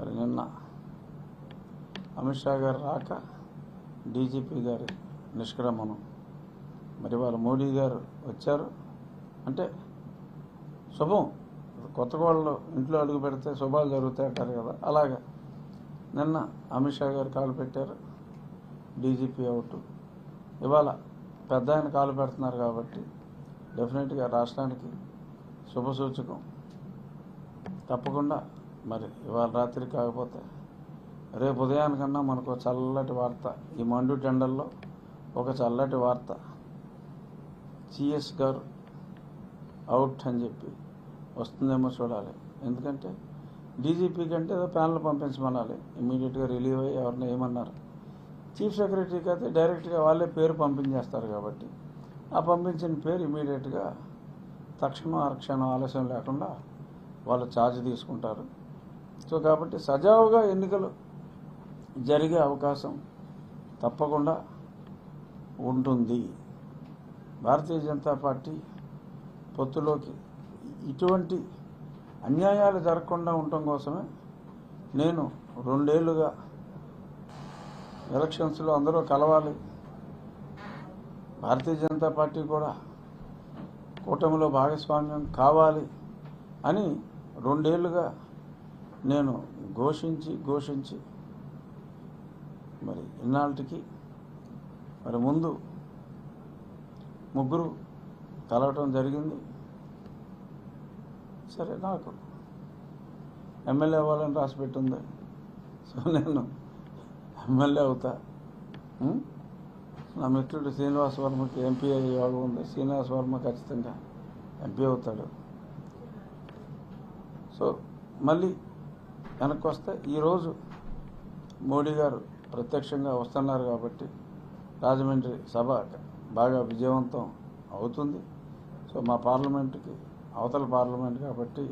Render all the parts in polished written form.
మరి నిన్న అమిత్ షా గారు రాక డీజీపీ గారి నిష్క్రమణం, మరి వాళ్ళ మోడీ గారు వచ్చారు అంటే శుభం. కొత్త కోళ్ళు ఇంట్లో అడుగు పెడితే శుభాలు జరుగుతాయి అంటారు కదా, అలాగా నిన్న అమిత్ షా గారు కాలు పెట్టారు, డీజీపీ అవుట్. ఇవాళ పెద్ద ఆయన కాలు పెడుతున్నారు కాబట్టి డెఫినెట్గా రాష్ట్రానికి శుభసూచకం. తప్పకుండా మరి ఇవాళ రాత్రి కాకపోతే రేపు ఉదయానికన్నా మనకు చల్లటి వార్త, ఈ మండు టెండల్లో ఒక చల్లటి వార్త, సిఎస్ గారు అవుట్ అని చెప్పి వస్తుందేమో చూడాలి. ఎందుకంటే డీజీపీ కంటే ఏదో ప్యానల్ పంపించమనాలి, ఇమీడియట్గా రిలీవ్ అయ్యి ఎవరిని ఏమన్నారు. చీఫ్ సెక్రటరీకి అయితే డైరెక్ట్గా వాళ్ళే పేరు పంపించేస్తారు కాబట్టి ఆ పంపించిన పేరు ఇమీడియట్గా తక్షణం అరక్షణం ఆలస్యం లేకుండా వాళ్ళు ఛార్జ్ తీసుకుంటారు. సో కాబట్టి సజావుగా ఎన్నికలు జరిగే అవకాశం తప్పకుండా ఉంటుంది. భారతీయ జనతా పార్టీ పొత్తులోకి ఇటువంటి అన్యాయాలు జరగకుండా ఉండటం కోసమే నేను 2 ఏళ్లుగా ఎలక్షన్స్లో అందరూ కలవాలి, భారతీయ జనతా పార్టీ కూడా కూటమిలో భాగస్వామ్యం కావాలి అని 2 ఏళ్లుగా నేను ఘోషించి మరి ఇన్నాళ్ళకి మరి ముందు ముగ్గురు కలవటం జరిగింది. సరే, నాకు ఎమ్మెల్యే అవ్వాలని రాసిపెట్టింది, సో నేను ఎమ్మెల్యే అవుతా. నా మిత్రుడు శ్రీనివాస్ వర్మకి ఎంపీ అయ్యే యోగం ఉంది, శ్రీనివాస్ వర్మ ఖచ్చితంగా ఎంపీ అవుతాడు. సో మళ్ళీ వెనక్కి వస్తే ఈరోజు మోడీ గారు ప్రత్యక్షంగా వస్తున్నారు కాబట్టి రాజమండ్రి సభ బాగా విజయవంతం అవుతుంది. సో మా పార్లమెంటుకి అవతల పార్లమెంట్ కాబట్టి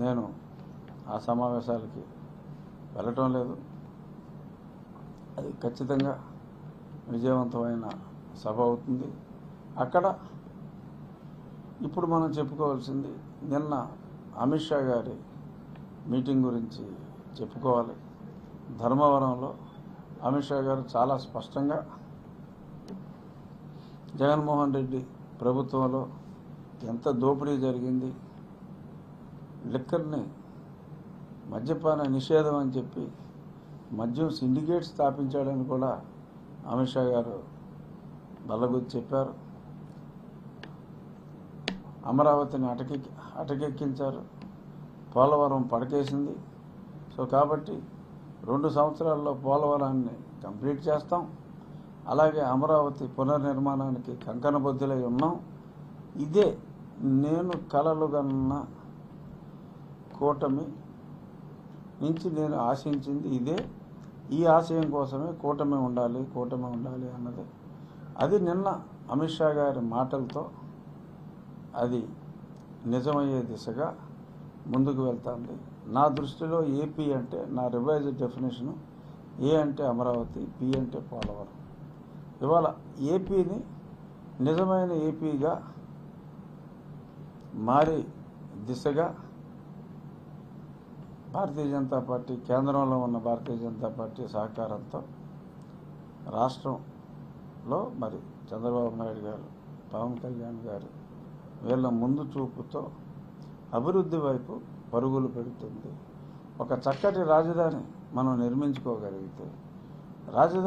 నేను ఆ సమావేశాలకి వెళ్ళటం లేదు. అది ఖచ్చితంగా విజయవంతమైన సభ అవుతుంది. అక్కడ ఇప్పుడు మనం చెప్పుకోవాల్సింది నిన్న అమిత్ షా గారి మీటింగ్ గురించి చెప్పుకోవాలి. ధర్మవరంలో అమిత్ షా గారు చాలా స్పష్టంగా జగన్మోహన్ రెడ్డి ప్రభుత్వంలో ఎంత దోపిడీ జరిగింది, లిక్కర్ని మద్యపాన నిషేధం అని చెప్పి మద్యం సిండికేట్ స్థాపించాడని కూడా అమిత్ షా గారు బల్లగుద్ది చెప్పారు. అమరావతిని అటకెక్కించారు, పోలవరం పడకేసింది. సో కాబట్టి 2 సంవత్సరాల్లో పోలవరాన్ని కంప్లీట్ చేస్తాం, అలాగే అమరావతి పునర్నిర్మాణానికి కంకణబద్దులై ఉన్నాం. ఇదే నేను కలలుగన్న కూటమి నుంచి నేను ఆశించింది ఇదే. ఈ ఆశయం కోసమే కూటమి ఉండాలి అన్నది. అది నిన్న అమిత్ షా గారి మాటలతో అది నిజమయ్యే దిశగా ముందుకు వెళ్తుంది. నా దృష్టిలో ఏపీ అంటే, నా రివైజ్డ్ డెఫినేషను, ఏ అంటే అమరావతి, పి అంటే పోలవరం. ఇవాళ ఏపీని నిజమైన ఏపీగా మారే దిశగా భారతీయ జనతా పార్టీ, కేంద్రంలో ఉన్న భారతీయ జనతా పార్టీ సహకారంతో రాష్ట్రంలో మరి చంద్రబాబు నాయుడు గారు, పవన్ కళ్యాణ్ గారు వీళ్ళ ముందు చూపుతో అభివృద్ధి వైపు పరుగులు పెడుతుంది. ఒక చక్కటి రాజధాని మనం నిర్మించుకోగలిగితే రాజధాని